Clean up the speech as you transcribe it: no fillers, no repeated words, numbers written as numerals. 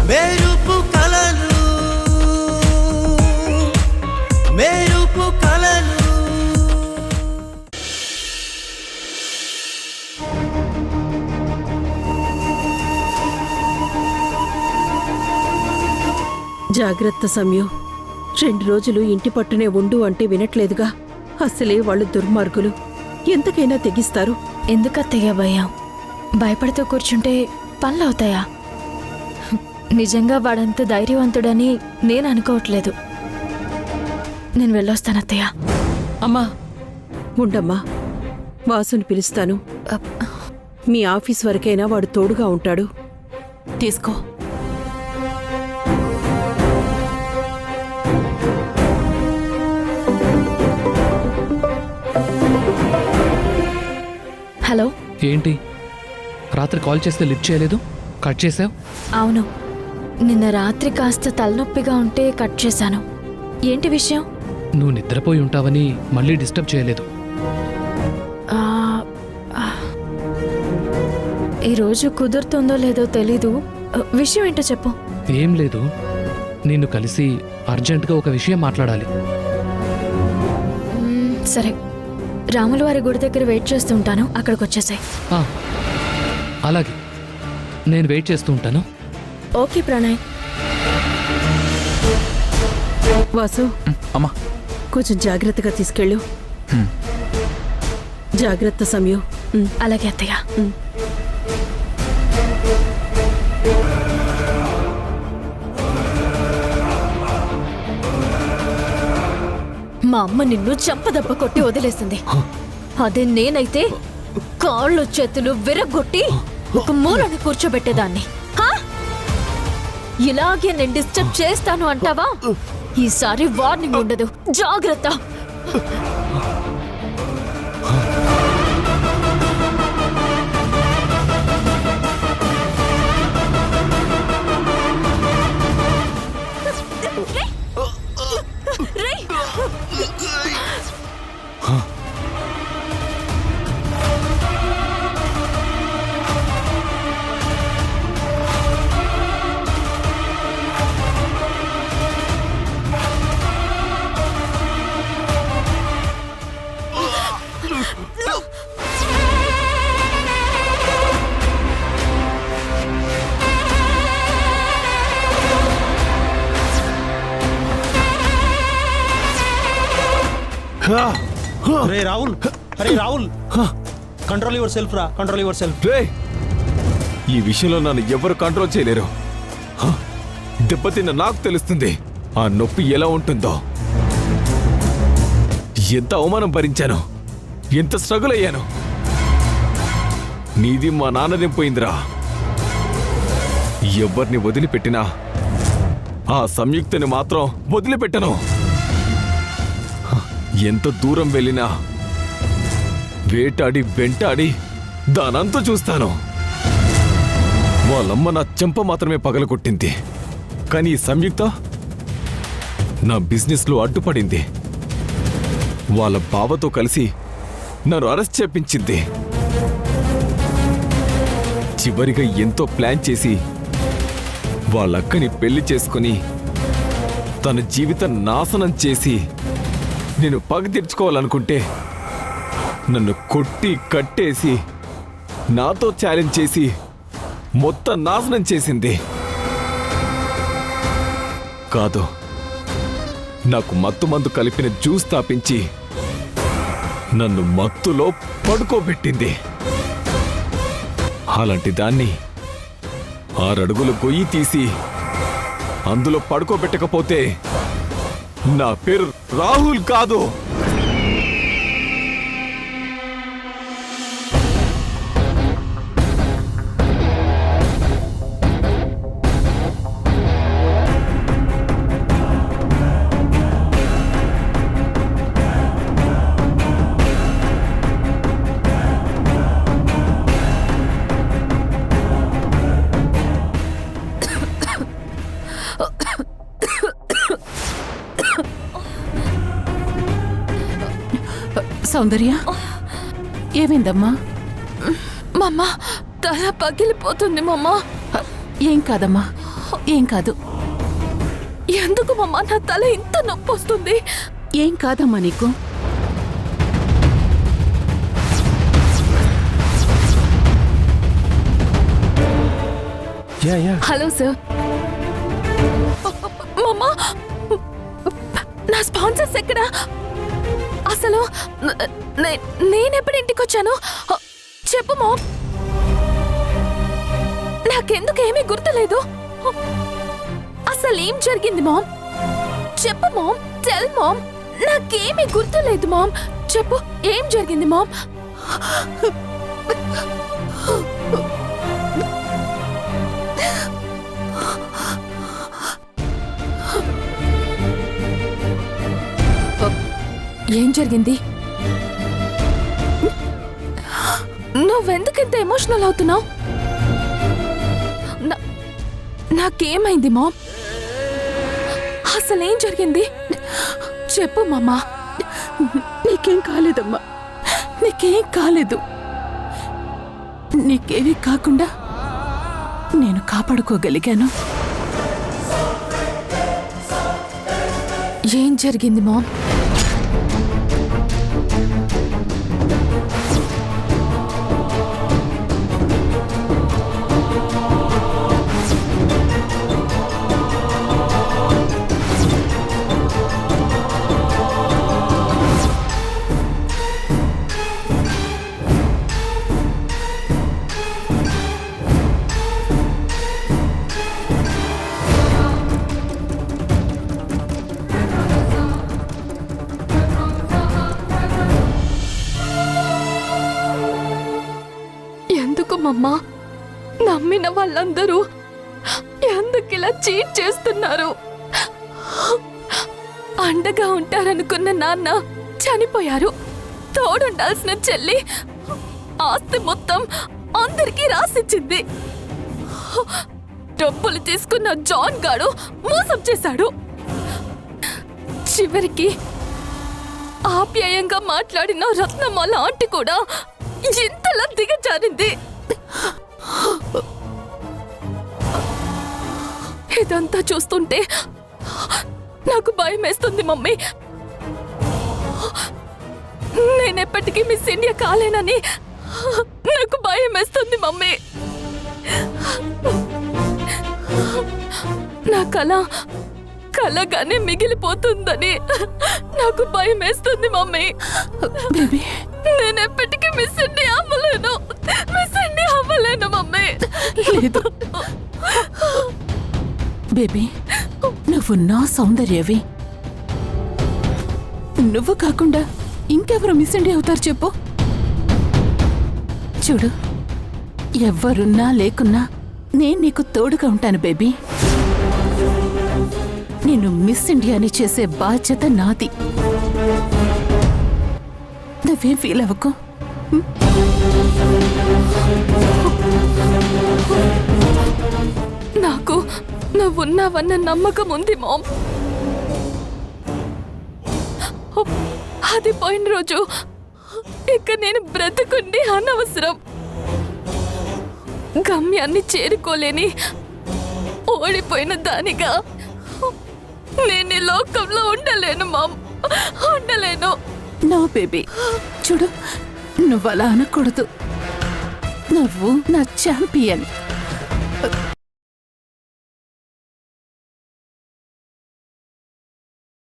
మెరుపు కలలు మెరుపు కలలు. జాగ్రత్త సమయం. 2 రోజులు ఇంటి పట్టునే ఉండు అంటే వినట్లేదుగా. అసలే వాళ్ళు దుర్మార్గులు, ఎంతకైనా తెగిస్తారు. ఎందుకత్తయ్యా భయం? భయపడుతూ కూర్చుంటే పనులవుతాయా? నిజంగా వాడంత ధైర్యవంతుడని నేను అనుకోవట్లేదు. నేను వెళ్ళొస్తానత్తయ్యా. అమ్మా ఉండమ్మా, వాసుని పిలుస్తాను. మీ ఆఫీస్ వరకైనా వాడు తోడుగా ఉంటాడు. తీసుకో. హలో. ఏంటి రాత్రి కాల్ చేస్తే లిఫ్ట్ చేయలేదు, కట్ చేసావు? అవును, నిన్న రాత్రి కాస్త తలనొప్పిగా ఉంటే కట్ చేశాను. ఏంటి విషయం? నువ్వు నిద్రపోయి ఉంటావని మళ్ళీ డిస్టర్బ్ చేయలేదు. ఈరోజు కుదురుతుందో లేదో తెలీదు. విషయం ఏంటో చెప్పు. ఏం లేదు, నిన్ను కలిసి అర్జెంటుగా ఒక విషయం మాట్లాడాలి. సరే, రాముల వారి గుడి దగ్గర వెయిట్ చేస్తూ ఉంటాను, అక్కడికి వచ్చేసాయి. అలాగే, నేను వెయిట్ చేస్తూ ఉంటాను. ఓకే ప్రణయ్. వాసు, అమ్మా కొంచెం జాగ్రత్తగా తీసుకెళ్ళు. జాగ్రత్త సమయం. అలాగే అత్తయ్య. మా అమ్మ నిన్ను చెంపదెబ్బ కొట్టి వదిలేసింది. అదే నేనైతే కాళ్ళు చేతులు విరగొట్టి ఒక మూలని కూర్చోబెట్టేదాన్ని. ఇలాగే నేను డిస్టర్బ్ చేస్తాను అంటావా? ఈసారి వార్నింగ్ ఉండదు, జాగ్రత్త. రే రాహుల్, అరే రాహుల్, కంట్రోల్ యువర్ సెల్ఫ్ రా, కంట్రోల్ యువర్ సెల్ఫ్. ఈ విషయంలో నన్ను ఎవరు కంట్రోల్ చేయలేరు. దెబ్బతిన్న నాకు తెలుస్తుంది ఆ నొప్పి ఎలా ఉంటుందో. ఎంత అవమానం భరించాను, ఎంత స్ట్రగుల్ అయ్యాను. నీది మా నాన్నది పోయిందిరా. ఎవరిని వదిలిపెట్టినా ఆ సంయుక్తని మాత్రం వదిలిపెట్టను. ఎంత దూరం వెళ్ళినా వేటాడి వెంటాడి దానంతా చూస్తాను. వాళ్ళమ్మ నా చెంప మాత్రమే పగలగొట్టింది, కానీ ఈ సంయుక్త నా బిజినెస్లో అడ్డుపడింది. వాళ్ళ బావతో కలిసి నన్ను అరెస్ట్ చేపించింది. చివరిగా ఎంతో ప్లాన్ చేసి వాళ్ళక్కని పెళ్లి చేసుకుని తన జీవితం నాశనం చేసి నేను పగ తీర్చుకోవాలనుకుంటే నన్ను కొట్టి కట్టేసి నాతో ఛాలెంజ్ చేసి మొత్తం నాశనం చేసింది. కాదు, నాకు మత్తు మందు కలిపిన జ్యూస్ తాపించి నన్ను మత్తులో పడుకోబెట్టింది. అలాంటి దాన్ని 6 అడుగుల గొయ్యి తీసి అందులో పడుకోబెట్టకపోతే నా పేరు రాహుల్ కాదు. సౌందర్య, ఏమైందమ్మా? మమ్మ, తల పగిలిపోతుంది మమ్మ. ఏం కాదమ్మా, ఏం కాదు. ఎందుకు మమ్మా నా తల ఇంత నొప్పి వస్తుంది? ఏం కాదమ్మా నీకు. Hello sir. మమ్మా, నా స్పాన్సర్స్ ఎక్కడా? అసలు నేనెప్పుడు ఇంటికి వచ్చాను చెప్పు మామ్. నాకెందుకు ఏమీ గుర్తులేదు. అసలు ఏం జరిగింది మామ్? చెప్పు మామ్, టెల్ మామ్. నాకేమీ గుర్తులేదు మామ్. చెప్పు ఏం జరిగింది మామ్? ఏం జరిగింది? నువ్వెందుకు ఇంత ఎమోషనల్ అవుతున్నావు? నాకేమైంది మామ్? అసలేం జరిగింది? చెప్పు మామా. నీకేం కాలేదమ్మా, నీకేం కాలేదు. నీకేమీ కాకుండా నేను కాపాడుకోగలిగాను. ఏం జరిగింది మామ్? మమ్మా, నమ్మిన వాళ్ళందరూ ఎందుకు ఇలా చీట్ చేస్తున్నారు? అండగా ఉంటారనుకున్న నాన్న చనిపోయారు. తోడుండాల్సిన చెల్లి ఆస్తి మొత్తం అందరికీ రాసిచ్చింది. డబ్బులు తీసుకున్న జాన్ గాడు మోసం చేశాడు. చివరికి ఆప్యాయంగా మాట్లాడిన రత్నమాల ఆంటీ కూడా ఇంతలా దిగజారింది. ఇదంతా చూస్తుంటే నాకు భయం వేస్తుంది మమ్మీ. నేనెప్పటికీ మిస్ ఇండియా కాలేనని నాకు భయం వేస్తుంది మమ్మీ. నా కలగానే మిగిలిపోతుందని నాకు భయం వేస్తుంది మమ్మీ. బేబీ, నేనెప్పటికీ మిస్ ఇండియా అవ్వలేను. మిస్ ఇండియా అవ్వలేను మమ్మీ. లేదు బేబీ, నువ్వు నా సౌందర్యవి. నువ్వు కాకుండా ఇంకెవరు మిస్ ఇండియా అవుతారు చెప్పు? చూడు, ఎవ్వరున్నా లేకున్నా నేను నీకు తోడుగా ఉంటాను బేబీ. నేను మిస్ ఇండియాని చేసే బాధ్యత నాది. నువ్వేం ఫీల్ అవ్వకు. నాకు నువ్వున్నావన్న నమ్మకం ఉంది మామ్. అది పోయిన రోజు ఇక నేను బ్రతుకుండి అనవసరం. గమ్యాన్ని చేరుకోలేని ఓడిపోయిన దానిగా నేను ఈ లోకంలో ఉండలేను మామ్, ఉండలేను. నో బేబీ, చూడు, నువ్వు అలా అనకూడదు. నువ్వు నా ఛాంపియన్.